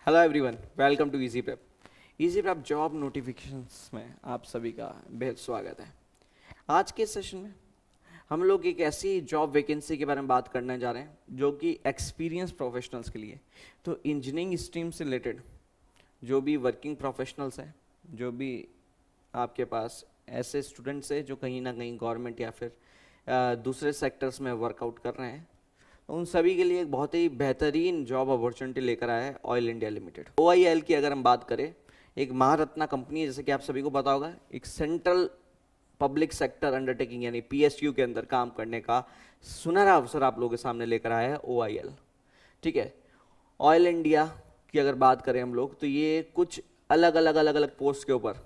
Hello everyone, welcome to easy prep. Easy prep job notifications में आप सभी का बेहद स्वागत है। आज के सेशन में हम लोग एक ऐसी जॉब वैकेंसी के बारे में बात करने जा रहे हैं जो कि एक्सपीरियंस प्रोफेशनल्स के लिए। तो इंजीनियरिंग स्ट्रीम से रिलेटेड जो भी वर्किंग प्रोफेशनल्स हैं, जो भी आपके पास ऐसे स्टूडेंट्स हैं जो कहीं ना कहीं गवर्नमेंट या फिर दूसरे सेक्टर्स में वर्कआउट कर रहे हैं, तो उन सभी के लिए एक बहुत ही बेहतरीन जॉब अपॉर्चुनिटी लेकर आया है ऑयल इंडिया लिमिटेड। OIL की अगर हम बात करें, एक महारत्ना कंपनी है, जैसे कि आप सभी को पता होगा। एक सेंट्रल पब्लिक सेक्टर अंडरटेकिंग यानी PSU के अंदर काम करने का सुनहरा अवसर आप लोगों के सामने लेकर आया है OIL। ठीक है, ऑयल इंडिया की अगर बात करें हम लोग, तो ये कुछ अलग अलग पोस्ट के ऊपर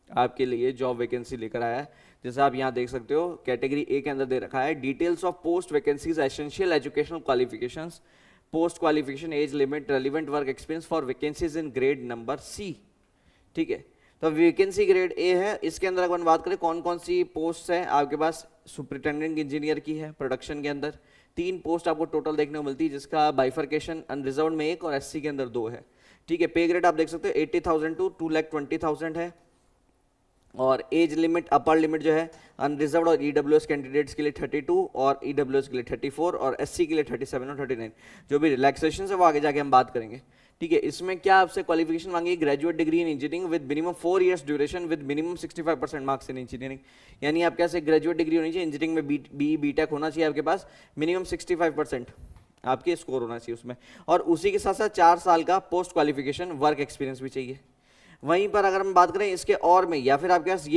आपके लिए जॉब वैकेंसी लेकर आया है। जैसे आप यहाँ देख सकते हो, कैटेगरी ए के अंदर दे रखा है details of post vacancies, essential educational qualifications, post qualification, age limit, relevant work experience for vacancies in grade number C। ठीक है, तो वैकेंसी ग्रेड ए है। इसके अंदर अगर बात करें कौन कौन सी पोस्ट है आपके पास, सुपरिटेंडेंट इंजीनियर की है प्रोडक्शन के अंदर 3 पोस्ट आपको टोटल देखने को मिलती है, जिसका बाइफर्केशन अनरिजर्व में 1 और SC के अंदर 2 है। ठीक है, पे ग्रेड आप देख सकते हो 80,000 टू 2,20,000 है। और एज लिमिट, अपर लिमिट जो है अनरिजर्व्ड और EWS कैंडिडेट्स के लिए 32 और EWS के लिए 34 और SC के लिए 37 और 39। जो भी रिलैक्सेशन है वो आगे जाके हम बात करेंगे। ठीक है, इसमें क्या आपसे क्वालिफिकेशन मांगी, graduate degree in engineering with minimum 4 years duration with minimum 65% marks in engineering. यानी आप कैसे ग्रेजुएट डिग्री होनी चाहिए इंजीनियरिंग में, BTech होना चाहिए आपके पास, मिनिमम 65% आपके स्कोर होना चाहिए उसमें, और उसी के साथ साथ 4 साल का पोस्ट क्वालिफिकेशन वर्क एक्सपीरियंस भी चाहिए। वहीं पर अगर हम बात करें इसके और में, या फिर आपके पास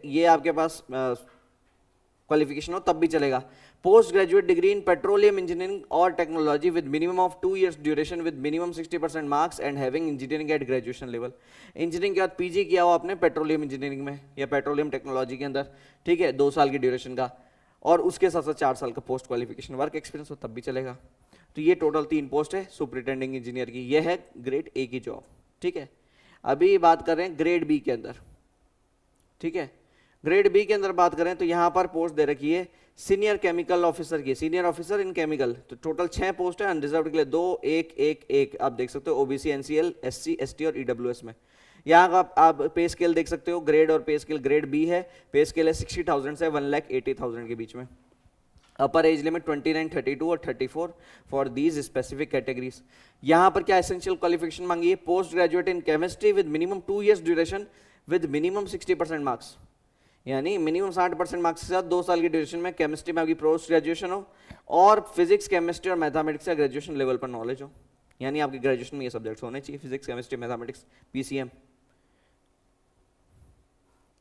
ये आपके पास क्वालिफिकेशन हो तब भी चलेगा, post graduate degree in petroleum engineering और technology with minimum of 2 years duration with minimum 60% marks and having engineering at graduation level. Engineering के बाद PG किया हो आपने पेट्रोलियम इंजीनियरिंग में या पेट्रोलियम टेक्नोलॉजी के अंदर, ठीक है, 2 साल की ड्यूरेशन का, और उसके साथ साथ 4 साल का पोस्ट क्वालिफिकेशन वर्क एक्सपीरियंस हो तब भी चलेगा। तो ये टोटल 3 पोस्ट है सुपरिटेंडिंग इंजीनियर की। ये है ग्रेड A की जॉब। ठीक है, अभी बात कर रहे हैं ग्रेड B के अंदर। ठीक है, ग्रेड B के अंदर बात करें तो यहां पर पोस्ट दे रखी है सीनियर केमिकल ऑफिसर की, सीनियर ऑफिसर इन केमिकल। तो टोटल 6 पोस्ट है, अनरिजर्व्ड के लिए 2, 1, 1, 1 आप देख सकते हो, OBC, NCL, SC, ST और EWS में। यहाँ का आप पे स्केल देख सकते हो, ग्रेड और पे स्केल। ग्रेड B है, पे स्केल है 60,000 से 1,80,000 के बीच में। अपर एज लिमिट 29, 32 और 34 फॉर दीज स्पेसिफिक कैटेगरीज। यहाँ पर क्या एसेंशियल क्वालिफिकेशन मांगी है, post graduate in chemistry with minimum 2 years duration with minimum 60% marks, यानी मिनिमम 60% मार्क्स के साथ 2 साल की ड्यूरेशन में केमिस्ट्री में आपकी पोस्ट ग्रेजुएशन हो, और फिजिक्स, केमिस्ट्री और मैथमेटिक्स का ग्रेजुएशन लेवल पर नॉलेज हो। यानी आपकी ग्रेजुएशन में ये सब्जेक्ट्स होने चाहिए, फिजिक्स, केमिस्ट्री, मैथमेटिक्स, PCM,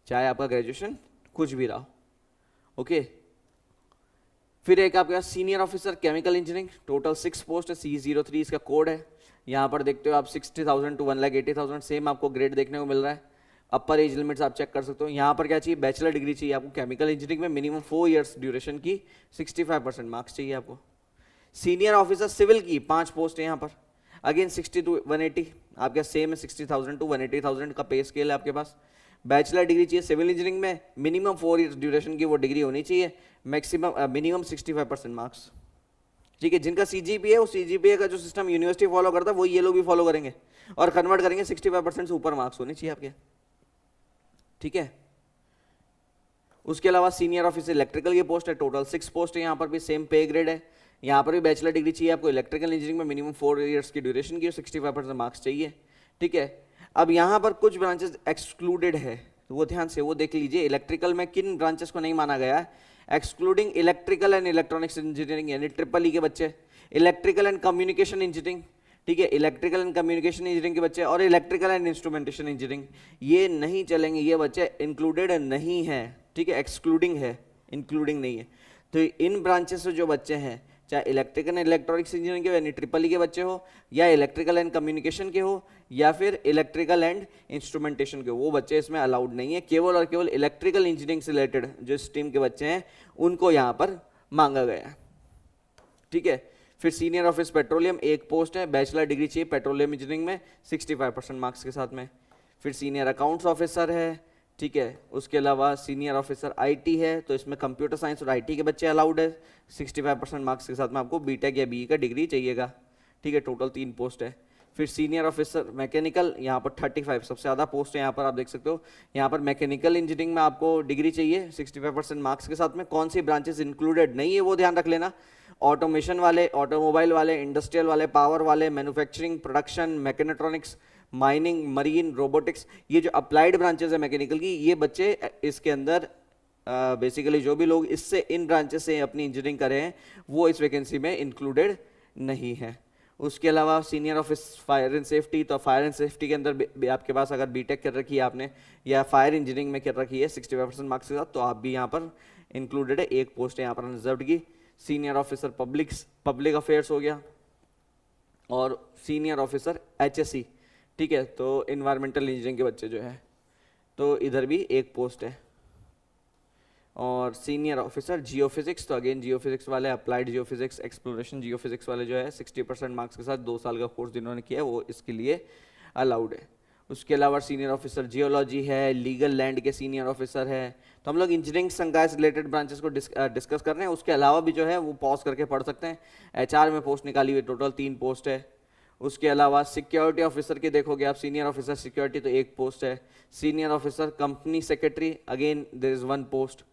चाहे आपका ग्रेजुएशन कुछ भी रहा। ओके, फिर एक आपके पास senior officer chemical engineering, total 6 post है, C03 इसका कोड है। यहाँ पर देखते हो आप 60,000 टू 1,80,000 सेम आपको ग्रेड देखने को मिल रहा है। अपर एज लिमिट्स आप चेक कर सकते हो। यहाँ पर क्या चाहिए, बैचलर डिग्री चाहिए आपको केमिकल इंजीनियरिंग में, मिनिमम 4 इयर्स ड्यूरेशन की, 65% मार्क्स चाहिए आपको। सीनियर ऑफिसर सिविल की 5 पोस्ट है यहाँ पर, अगेन 60 टू 180 आपके सेम है, 60,000 टू 180,000 का पे स्केल है आपके पास। बैचलर डिग्री चाहिए सिविल इंजीनियरिंग में, मिनिमम 4 इयर्स ड्यूरेशन की वो डिग्री होनी चाहिए, मैक्सिमम मिनिमम 65% मार्क्स। ठीक है, जिनका CGPA है, वो CGPA का जो सिस्टम यूनिवर्सिटी फॉलो करता है वो ये लोग भी फॉलो करेंगे और कन्वर्ट करेंगे, 65% से ऊपर मार्क्स होने चाहिए आपके। ठीक है, उसके अलावा सीनियर ऑफिसर इलेक्ट्रिकल की पोस्ट है, टोटल 6 पोस्ट है, यहाँ पर भी सेम पे ग्रेड है। यहाँ पर भी बैचलर डिग्री चाहिए आपको इलेक्ट्रिकल इंजीनियरिंग में, मिनिमम 4 इयर्स की ड्यूरेशन की, 65% मार्क्स चाहिए। ठीक है, अब यहाँ पर कुछ ब्रांचेस एक्सक्लूडेड है, तो वो ध्यान से वो देख लीजिए, इलेक्ट्रिकल में किन ब्रांचेस को नहीं माना गया है। Excluding electrical and electronics engineering, यानी ट्रिपल ई के बच्चे, इलेक्ट्रिकल एंड कम्युनिकेशन इंजीनियरिंग, ठीक है, इलेक्ट्रिकल एंड कम्युनिकेशन इंजीनियरिंग के बच्चे, और इलेक्ट्रिकल एंड इंस्ट्रूमेंटेशन इंजीनियरिंग, ये नहीं चलेंगे, ये बच्चे इंक्लूडेड नहीं है। ठीक है, एक्सक्लूडिंग है, इंक्लूडिंग नहीं है। तो इन ब्रांचेस से जो बच्चे हैं, चाहे इलेक्ट्रिकल एंड इलेक्ट्रॉनिक्स इंजीनियरिंग के यानी ट्रिपल ई के बच्चे हो, या इलेक्ट्रिकल एंड कम्युनिकेशन के हो, या फिर इलेक्ट्रिकल एंड इंस्ट्रूमेंटेशन के, वो बच्चे इसमें अलाउड नहीं है। केवल और केवल इलेक्ट्रिकल इंजीनियरिंग से रिलेटेड जो स्ट्रीम के बच्चे हैं उनको यहाँ पर मांगा गया है। ठीक है, फिर सीनियर ऑफिस पेट्रोलियम 1 पोस्ट है, बैचलर डिग्री चाहिए पेट्रोलियम इंजीनियरिंग में 65% मार्क्स के साथ में। फिर सीनियर अकाउंट्स ऑफिसर है, ठीक है, उसके अलावा सीनियर ऑफिसर IT है, तो इसमें कंप्यूटर साइंस और IT के बच्चे अलाउड है, 65% मार्क्स के साथ में आपको BTech या BE का डिग्री चाहिएगा। ठीक है, टोटल 3 पोस्ट है। फिर सीनियर ऑफिसर मैकेनिकल, यहाँ पर 35 सबसे ज़्यादा पोस्ट है यहाँ पर, आप देख सकते हो। यहाँ पर मैकेनिकल इंजीनियरिंग में आपको डिग्री चाहिए 65% मार्क्स के साथ में। कौन सी ब्रांचेस इंक्लूडेड नहीं है वो ध्यान रख लेना। ऑटोमेशन वाले, ऑटोमोबाइल वाले, इंडस्ट्रियल वाले, पावर वाले, manufacturing, production, mechatronics, mining, marine, robotics, ये जो अप्लाइड ब्रांचेस है मैकेनिकल की, ये बच्चे इसके अंदर बेसिकली जो भी लोग इससे इन ब्रांचेस से अपनी इंजीनियरिंग कर रहे हैं वो इस वैकेंसी में इंक्लूडेड नहीं है। उसके अलावा senior office fire and safety, तो फायर एंड सेफ्टी के अंदर आपके पास अगर बीटेक कर रखी है आपने या फायर इंजीनियरिंग में कर रखी है 65% मार्क्स के साथ, तो आप भी यहाँ पर इंक्लूडेड है। एक पोस्ट है यहाँ पर रिजर्व की। सीनियर ऑफिसर पब्लिक अफेयर्स हो गया, और सीनियर ऑफिसर HSC, ठीक है, तो इन्वायरमेंटल इंजीनियरिंग के बच्चे जो है, तो इधर भी एक पोस्ट है। और सीनियर ऑफिसर जियोफिजिक्स, तो अगेन जियोफिजिक्स वाले, अप्लाइड जियोफिजिक्स, एक्सप्लोरेशन जियोफिजिक्स वाले जो है 60% मार्क्स के साथ 2 साल का कोर्स जिन्होंने किया है वो इसके लिए अलाउड है। उसके अलावा सीनियर ऑफिसर जियोलॉजी है, लीगल लैंड के सीनियर ऑफिसर है। तो हम लोग इंजीनियरिंग संकाय से रिलेटेड ब्रांचेस को डिस्कस कर रहे हैं। उसके अलावा भी जो है वो पॉज करके पढ़ सकते हैं। HR में पोस्ट निकाली हुई टोटल 3 पोस्ट है। उसके अलावा सिक्योरिटी ऑफिसर के देखोगे आप, सीनियर ऑफिसर सिक्योरिटी तो 1 पोस्ट है। Senior officer company secretary, again there is 1 post,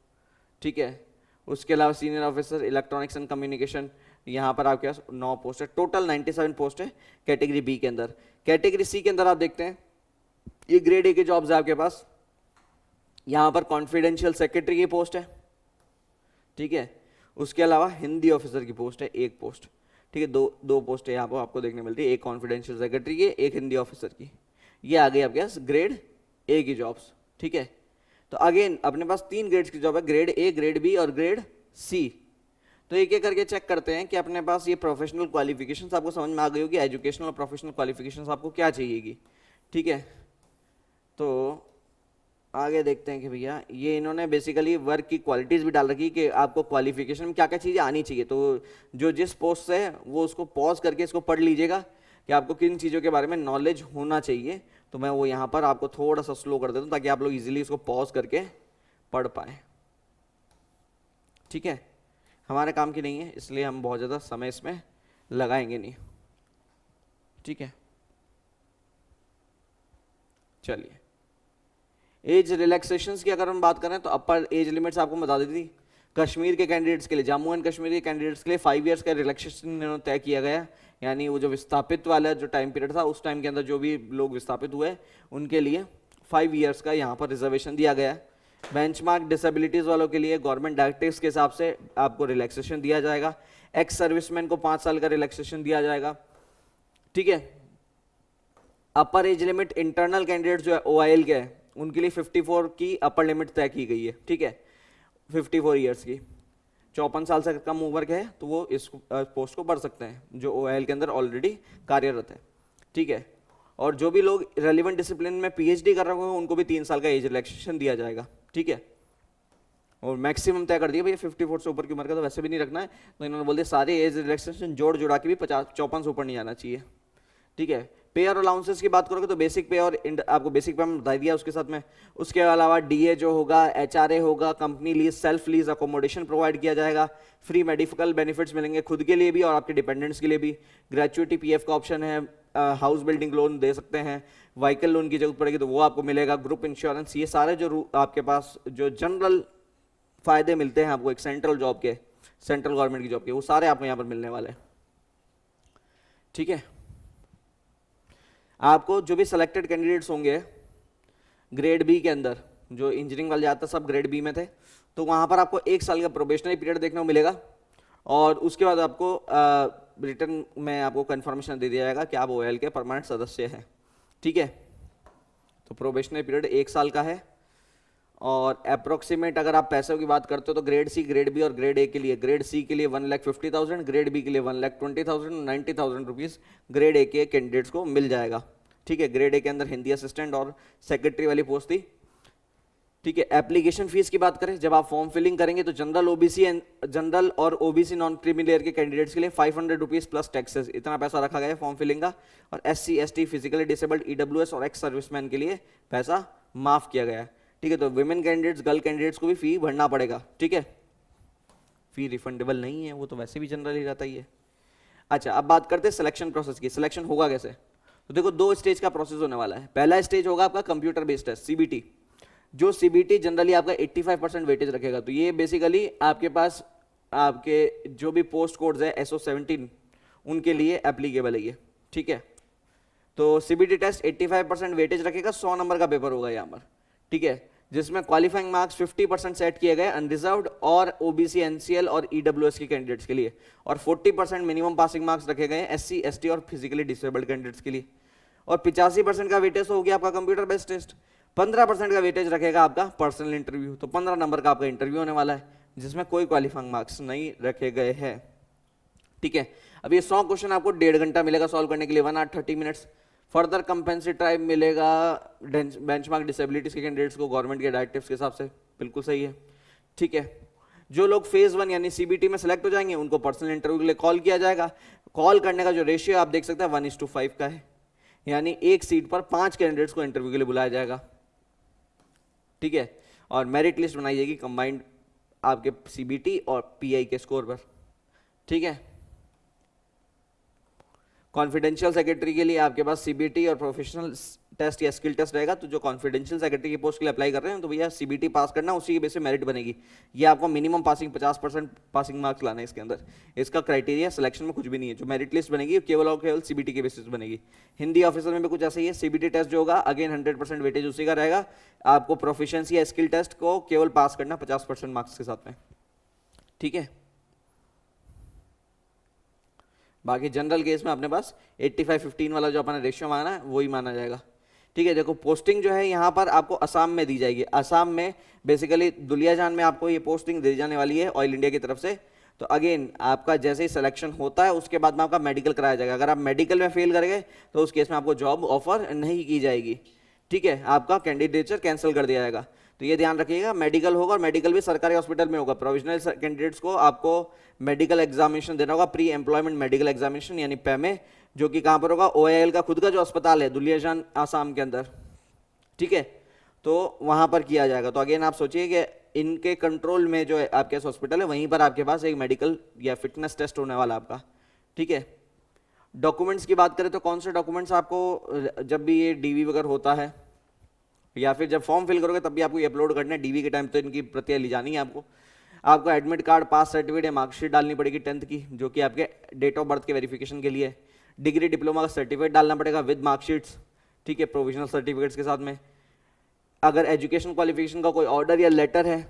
ठीक है। उसके अलावा senior officer electronics and communication, यहाँ पर आपके पास 9 पोस्ट है। टोटल 97 पोस्ट है कैटेगरी बी के अंदर। कैटेगरी सी के अंदर आप देखते हैं ये ग्रेड ए के जॉब्स है आपके पास। यहाँ पर कॉन्फिडेंशियल सेक्रेटरी की पोस्ट है, ठीक है। उसके अलावा हिंदी ऑफिसर की पोस्ट है 1 पोस्ट, ठीक है। दो पोस्ट है यहाँ पर आपको देखने मिलती है, एक कॉन्फिडेंशियल सेक्रेटरी की, एक हिंदी ऑफिसर की। ये आ गई आपके पास ग्रेड ए की जॉब्स, ठीक है। तो अगेन अपने पास 3 ग्रेड्स की जॉब है, ग्रेड ए, ग्रेड बी और ग्रेड सी। तो एक एक करके चेक करते हैं कि अपने पास ये प्रोफेशनल क्वालिफिकेशंस आपको समझ में आ गई होगी, एजुकेशनल और प्रोफेशनल क्वालिफिकेशंस आपको क्या चाहिएगी, ठीक है। तो आगे देखते हैं कि भैया ये इन्होंने बेसिकली वर्क की क्वालिटीज़ भी डाल रखी कि आपको क्वालिफिकेशन में क्या क्या चीज़ें आनी चाहिए। तो जो जिस पोस्ट से है वो उसको पॉज करके इसको पढ़ लीजिएगा कि आपको किन चीज़ों के बारे में नॉलेज होना चाहिए। तो मैं वो यहाँ पर आपको थोड़ा सा स्लो कर देता हूँ ताकि आप लोग इजीली इसको पॉज करके पढ़ पाए, ठीक है। हमारे काम की नहीं है इसलिए हम बहुत ज़्यादा समय इसमें लगाएंगे नहीं, ठीक है। चलिए, एज रिलैक्सेशंस की अगर हम बात करें तो अपर एज लिमिट्स आपको बता दी थी। कश्मीर के कैंडिडेट्स के लिए, जम्मू एंड कश्मीर के कैंडिडेट्स के लिए 5 इयर्स का रिलैक्सेशन इन्होंने तय किया गया। यानी वो जो विस्थापित वाला जो टाइम पीरियड था उस टाइम के अंदर जो भी लोग विस्थापित हुए उनके लिए 5 इयर्स का यहाँ पर रिजर्वेशन दिया गया है। बेंचमार्क डिसेबिलिटीज़ वालों के लिए गवर्नमेंट डायरेक्टिव्स के हिसाब से आपको रिलैक्सेशन दिया जाएगा। एक्स सर्विसमैन को 5 साल का रिलैक्सेशन दिया जाएगा, ठीक है। अपर एज लिमिट इंटरनल कैंडिडेट जो है OIL के है उनके लिए 54 की अपर लिमिट तय की गई है, ठीक है। 54 ईयर्स की, 54 साल से कम उम्र के है तो वो इस पोस्ट को भर सकते हैं जो OIL के अंदर ऑलरेडी कार्यरत है, ठीक है। और जो भी लोग रेलिवेंट डिसिप्लिन में PhD कर रहे होंगे उनको भी 3 साल का एज रिलैक्सेशन दिया जाएगा, ठीक है। और मैक्सिमम तय कर दिया भैया 54 से ऊपर की उम्र का तो वैसे भी नहीं रखना है, तो इन्होंने बोल दिया सारे एज रिलैक्सेशन जोड़ जुड़ा के भी 54 से ऊपर नहीं आना चाहिए, ठीक है। पे और अलाउंसेस की बात करोगे तो बेसिक पे और आपको बेसिक पे बता दिया उसके साथ में। उसके अलावा DA जो होगा, HRA होगा, company lease, self lease accommodation provide किया जाएगा, फ्री मेडिकल बेनिफिट्स मिलेंगे खुद के लिए भी और आपके डिपेंडेंट्स के लिए भी, ग्रेचुइटी PF का ऑप्शन है, हाउस बिल्डिंग लोन दे सकते हैं, व्हीकल लोन की जरूरत पड़ेगी तो वो आपको मिलेगा, ग्रुप इंश्योरेंस, ये सारे जो आपके पास जो जनरल फायदे मिलते हैं आपको एक सेंट्रल जॉब के, सेंट्रल गवर्नमेंट की जॉब के, वो सारे आपको यहाँ पर मिलने वाले हैं, ठीक है। आपको जो भी सिलेक्टेड कैंडिडेट्स होंगे ग्रेड बी के अंदर, जो इंजीनियरिंग वाले ज़्यादातर सब ग्रेड बी में थे, तो वहाँ पर आपको 1 साल का प्रोबेशनरी पीरियड देखने को मिलेगा और उसके बाद आपको रिटर्न में आपको कंफर्मेशन दे दिया जाएगा कि आप OIL के परमानेंट सदस्य हैं, ठीक है। तो प्रोबेशनरी पीरियड 1 साल का है। और अप्रोक्सीमेट अगर आप पैसों की बात करते हो तो ग्रेड सी, ग्रेड बी और ग्रेड ए के लिए, ग्रेड सी के लिए 1,50,000, ग्रेड बी के लिए 1,20,000, 90,000 रुपीज़ ग्रेड ए के कैंडिडेट्स को मिल जाएगा, ठीक है। ग्रेड ए के अंदर हिंदी असिस्टेंट और सेक्रेटरी वाली पोस्ट थी, ठीक है। एप्लीकेशन फीस की बात करें, जब आप फॉर्म फिलिंग करेंगे तो जनरल और OBC नॉन क्रीमी लेयर के कैंडिडेट्स के लिए 500 रुपीज़ प्लस टैक्सेस, इतना पैसा रखा गया है फॉर्म फिलिंग का। और SC ST physically disabled EWS और एक्स सर्विसमैन के लिए पैसा माफ किया गया है, ठीक है। तो विमेन कैंडिडेट्स, गर्ल कैंडिडेट्स को भी फी भरना पड़ेगा, ठीक है। फी रिफंडेबल नहीं है, वो तो वैसे भी जनरल ही रहता ही है। अच्छा, अब बात करते हैं सिलेक्शन प्रोसेस की। सिलेक्शन होगा कैसे? तो देखो 2 स्टेज का प्रोसेस होने वाला है। पहला स्टेज होगा आपका कंप्यूटर बेस्ड टेस्ट, सीबीटी। जो सीबीटी जनरली आपका 85% वेटेज रखेगा। तो ये बेसिकली आपके पास आपके जो भी पोस्ट कोड्स है SO17 उनके लिए एप्लीकेबल है ये, ठीक है। तो सीबीटी टेस्ट 85% वेटेज रखेगा, 100 नंबर का पेपर होगा यहाँ पर, ठीक है, जिसमें क्वालिफाइंग मार्क्स 50% सेट किए गए अनरिजर्व्ड और ओबीसी, एनसीएल और ईडब्ल्यूएस के कैंडिडेट्स के लिए, और 40% मिनिमम पासिंग मार्क्स रखे गए एससी, एसटी और फिजिकली डिसेबल्ड कैंडिडेट्स के लिए, और 85% का वेटेज हो गया आपका कंप्यूटर बेस्ड टेस्ट। 15% का वेटेज रखेगा आपका पर्सनल इंटरव्यू। तो 15 नंबर का आपका इंटरव्यू होने वाला है जिसमें कोई क्वालिफाइंग मार्क्स नहीं रखे गए हैं, ठीक है। अब ये 100 क्वेश्चन आपको 1.5 घंटा मिलेगा सॉल्व करने के लिए, 1 hour 30 minutes. Further compensate time मिलेगा बेंचमार्क डिसेबिलिटीज के कैंडिडेट्स को गवर्नमेंट के डायरेक्टिव्स के हिसाब से, बिल्कुल सही है, ठीक है। जो लोग फेज 1 यानी सीबीटी में सेलेक्ट हो जाएंगे उनको पर्सनल इंटरव्यू के लिए कॉल किया जाएगा। कॉल करने का जो रेशियो आप देख सकते हैं 1:5 का है, यानी एक सीट पर 5 कैंडिडेट्स को इंटरव्यू के लिए बुलाया जाएगा, ठीक है। और मेरिट लिस्ट बनाई जाएगी कंबाइंड आपके सीबीटी और पीआई के स्कोर पर, ठीक है। कॉन्फिडेंशियल सेक्रेटरी के लिए आपके पास सीबीटी और प्रोफेशनल टेस्ट या स्किल टेस्ट रहेगा। तो जो कॉन्फिडेंशियल सेक्रेटरी की पोस्ट के लिए अप्लाई कर रहे हैं तो भैया सीबीटी पास करना, उसी की बेस पे मेरिट बनेगी। ये आपको मिनिमम पासिंग 50% पासिंग मार्क्स लाना है इसके अंदर। इसका क्राइटेरिया सिलेक्शन में कुछ भी नहीं है। जो मेरिट लिस्ट बनेगी केवल और केवल सीबीटी के बेसिस बनेगी। हिंदी ऑफिसर में भी कुछ ऐसा ही है। सीबीटी टेस्ट जो होगा अगेन 100% वेटेज उसी का रहेगा। आपको प्रोफिशिएंसी या स्किल टेस्ट को केवल पास करना 50% मार्क्स के साथ में, ठीक है। बाकी जनरल केस में अपने पास 85-15 वाला जो अपना रेशियो माना है वही माना जाएगा, ठीक है। देखो पोस्टिंग जो है यहाँ पर आपको असम में दी जाएगी। असम में बेसिकली दुलियाजान में आपको ये पोस्टिंग दी जाने वाली है ऑयल इंडिया की तरफ से। तो अगेन आपका जैसे ही सिलेक्शन होता है उसके बाद में आपका मेडिकल कराया जाएगा। अगर आप मेडिकल में फेल करेंगे तो उस केस में आपको जॉब ऑफर नहीं की जाएगी, ठीक है, आपका कैंडिडेचर कैंसिल कर दिया जाएगा। तो ये ध्यान रखिएगा, मेडिकल होगा और मेडिकल भी सरकारी हॉस्पिटल में होगा। प्रोविजनल कैंडिडेट्स को आपको मेडिकल एग्जामिनेशन देना होगा, प्री एम्प्लॉयमेंट मेडिकल एग्जामिनेशन यानी पैमे, जो कि कहाँ पर होगा, ओआईएल का खुद का जो अस्पताल है दुलियाजान आसाम के अंदर, ठीक है, तो वहाँ पर किया जाएगा। तो अगेन आप सोचिए कि इनके कंट्रोल में जो है आपके हॉस्पिटल है वहीं पर आपके पास एक मेडिकल या फिटनेस टेस्ट होने वाला आपका, ठीक है। डॉक्यूमेंट्स की बात करें तो कौन से डॉक्यूमेंट्स आपको जब भी ये डीवी वगैरह होता है या फिर जब फॉर्म फिल करोगे तब भी आपको ये अपलोड करना है। डीवी के टाइम तो इनकी प्रतियां ली जानी है आपको। आपको एडमिट कार्ड, पास सर्टिफिकेट या मार्कशीट डालनी पड़ेगी 10th की, जो कि आपके डेट ऑफ बर्थ के वेरिफिकेशन के लिए। डिग्री डिप्लोमा का सर्टिफिकेट डालना पड़ेगा विद मार्कशीट्स, ठीक है, प्रोविजनल सर्टिफिकेट्स के साथ में। अगर एजुकेशन क्वालिफिकेशन का कोई ऑर्डर या लेटर है,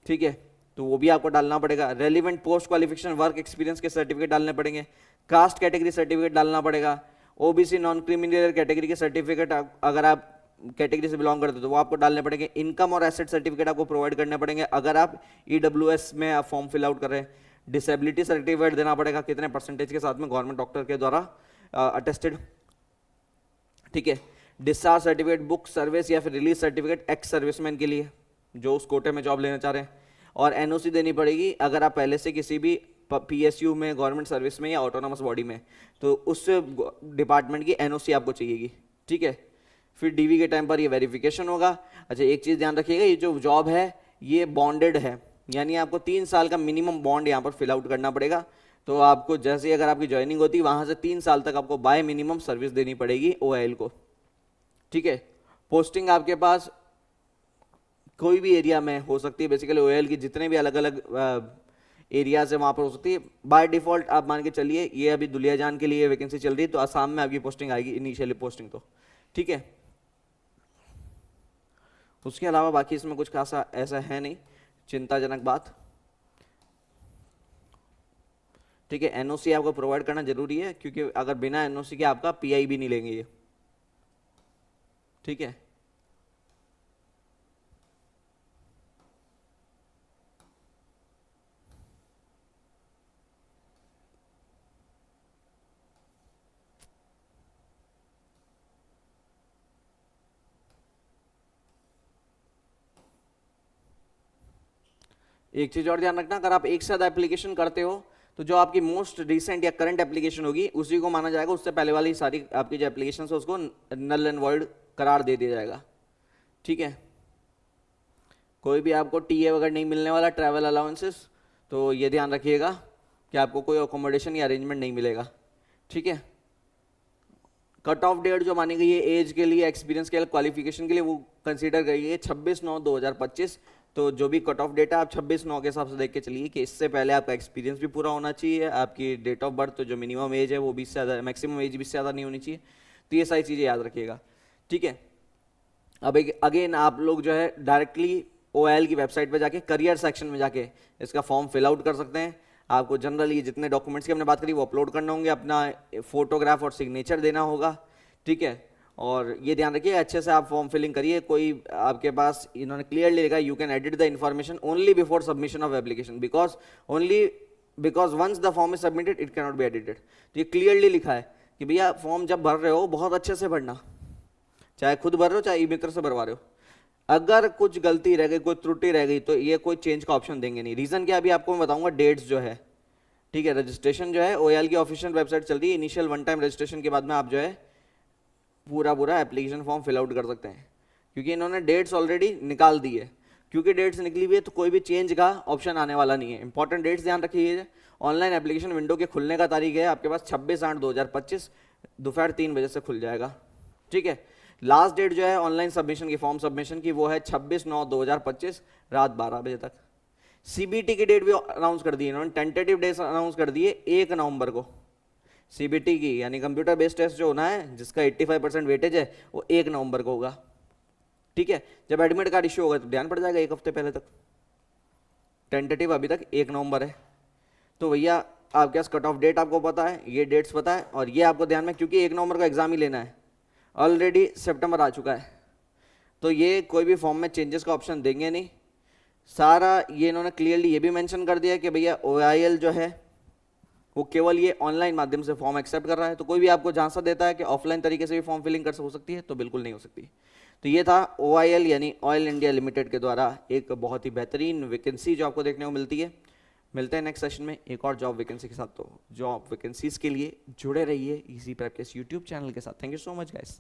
ठीक है, तो वो भी आपको डालना पड़ेगा। Relevant post qualification work experience के सर्टिफिकेट डालने पड़ेंगे। कास्ट कैटेगरी सर्टिफिकेट डालना पड़ेगा। ओबीसी नॉन क्रिमिनल कैटेगरी के सर्टिफिकेट अगर आप कैटेगरी से बिलोंग करते हो तो वो आपको डालने पड़ेंगे। इनकम और एसेट सर्टिफिकेट आपको प्रोवाइड करने पड़ेंगे अगर आप ईडब्ल्यूएस में आप फॉर्म फिल आउट कर रहे हैं। डिसेबिलिटी सर्टिफिकेट देना पड़ेगा कितने परसेंटेज के साथ में, गवर्नमेंट डॉक्टर के द्वारा अटेस्टेड, ठीक है। डिस्चार्ज सर्टिफिकेट, बुक सर्विस या फिर रिलीज सर्टिफिकेट एक्स सर्विसमैन के लिए जो उस कोटे में जॉब लेना चाह रहे हैं। और एनओसी देनी पड़ेगी अगर आप पहले से किसी भी पीएसयू में, गवर्नमेंट सर्विस में या ऑटोनोमस बॉडी में, तो उस डिपार्टमेंट की एनओसी आपको चाहिएगी, ठीक है। फिर डीवी के टाइम पर ये वेरिफिकेशन होगा। अच्छा एक चीज़ ध्यान रखिएगा, ये जो जॉब है ये बॉन्डेड है, यानी आपको 3 साल का मिनिमम बॉन्ड यहाँ पर फिल आउट करना पड़ेगा। तो आपको जैसे ही अगर आपकी ज्वाइनिंग होती है वहाँ से 3 साल तक आपको बाय मिनिमम सर्विस देनी पड़ेगी ओआईएल को, ठीक है। पोस्टिंग आपके पास कोई भी एरिया में हो सकती है। बेसिकली ओआईएल की जितने भी अलग अलग एरियाज है वहाँ पर हो सकती है। बाय डिफॉल्ट आप मान के चलिए ये अभी दुलियाजान के लिए वैकेंसी चल रही है तो आसाम में आपकी पोस्टिंग आएगी इनिशियली पोस्टिंग तो, ठीक है। उसके अलावा बाकी इसमें कुछ खासा ऐसा है नहीं चिंताजनक बात, ठीक है। एनओसी आपको प्रोवाइड करना जरूरी है क्योंकि अगर बिना एनओसी के आपका पीआई भी नहीं लेंगे ये, ठीक है। एक चीज और ध्यान रखना, अगर आप एक साथ एप्लीकेशन करते हो तो जो आपकी मोस्ट रिसेंट या करंट एप्लीकेशन होगी उसी को माना जाएगा। उससे पहले वाली सारी आपकी जो एप्लीकेशन है उसको नल एंड वॉइड करार दे दिया जाएगा, ठीक है। कोई भी आपको टीए वगैरह नहीं मिलने वाला, ट्रैवल अलाउंसेस, तो ये ध्यान रखिएगा कि आपको कोई अकोमोडेशन या अरेंजमेंट नहीं मिलेगा, ठीक है। कट ऑफ डेट जो मानी गई है एज के लिए, एक्सपीरियंस के लिए, क्वालिफिकेशन के लिए, वो कंसीडर गई है 26/9/2025। तो जो भी कट ऑफ डेट है आप 26/9 के हिसाब से देख के चलिए कि इससे पहले आपका एक्सपीरियंस भी पूरा होना चाहिए, आपकी डेट ऑफ बर्थ तो जो मिनिमम एज है वो 20 से ज़्यादा, मैक्सिमम एज 20 से ज़्यादा नहीं होनी चाहिए। तो ये सारी चीज़ें याद रखिएगा, ठीक है। अब एक अगेन आप लोग जो है डायरेक्टली OIL की वेबसाइट पे जाके करियर सेक्शन में जाके इसका फॉर्म फिल आउट कर सकते हैं। आपको जनरली जितने डॉक्यूमेंट्स की हमने बात करी वो अपलोड करने होंगे, अपना फोटोग्राफ और सिग्नेचर देना होगा, ठीक है। और ये ध्यान रखिए अच्छे से आप फॉर्म फिलिंग करिए। कोई आपके पास इन्होंने क्लियरली लिखा you can edit the information only before submission of application because once the form is submitted it can not be edited. तो ये क्लियरली लिखा है कि भैया फॉर्म जब भर रहे हो बहुत अच्छे से भरना, चाहे खुद भर रहे हो चाहे ई मित्र से भरवा रहे हो। अगर कुछ गलती रह गई, कोई त्रुटि रह गई तो ये कोई चेंज का ऑप्शन देंगे नहीं। रीजन क्या अभी आपको मैं बताऊंगा। डेट्स जो है, ठीक है, रजिस्ट्रेशन जो है OIL की ऑफिशियल वेबसाइट चल रही है, इनिशियल वन टाइम रजिस्ट्रेशन के बाद में आप जो है पूरा एप्लीकेशन फॉर्म फिल आउट कर सकते हैं, क्योंकि इन्होंने डेट्स ऑलरेडी निकाल दी है। क्योंकि डेट्स निकली हुई है तो कोई भी चेंज का ऑप्शन आने वाला नहीं है। इंपॉर्टेंट डेट्स ध्यान रखिए। ऑनलाइन एप्लीकेशन विंडो के खुलने का तारीख है आपके पास 26/8/2025 दोपहर 3 बजे से खुल जाएगा, ठीक है। लास्ट डेट जो है ऑनलाइन सबमिशन की, फॉर्म सबमिशन की, वो है 26/9/2025 रात 12 बजे तक। CBT की डेट भी अनाउंस कर दी इन्होंने, टेंटेटिव डेट अनाउंस कर दिए 1 नवंबर को। CBT की यानी कंप्यूटर बेस्ड टेस्ट जो होना है जिसका 85% वेटेज है वो 1 नवंबर को होगा, ठीक है। जब एडमिट कार्ड इश्यू होगा तो ध्यान पड़ जाएगा 1 हफ्ते पहले तक। टेंटेटिव अभी तक 1 नवंबर है। तो भैया आपके पास कट ऑफ डेट आपको पता है, ये डेट्स पता है, और ये आपको ध्यान में, क्योंकि 1 नवंबर को एग्जाम ही लेना है, ऑलरेडी सितंबर आ चुका है, तो ये कोई भी फॉर्म में चेंजेस का ऑप्शन देंगे नहीं। सारा ये इन्होंने क्लियरली ये भी मेंशन कर दिया कि भैया OIL जो है वो केवल ये ऑनलाइन माध्यम से फॉर्म एक्सेप्ट कर रहा है। तो कोई भी आपको झांसा देता है कि ऑफलाइन तरीके से भी फॉर्म फिलिंग हो सकती है, तो बिल्कुल नहीं हो सकती। तो ये था OIL यानी ऑयल इंडिया लिमिटेड के द्वारा एक बहुत ही बेहतरीन वैकेंसी जो आपको देखने को मिलती है। मिलते हैं नेक्स्ट सेशन में एक और जॉब वैकेंसी के साथ। तो जॉब वैकेंसीज के लिए जुड़े रहिए इजी प्रेप के इस यूट्यूब चैनल के साथ। Thank you so much guys.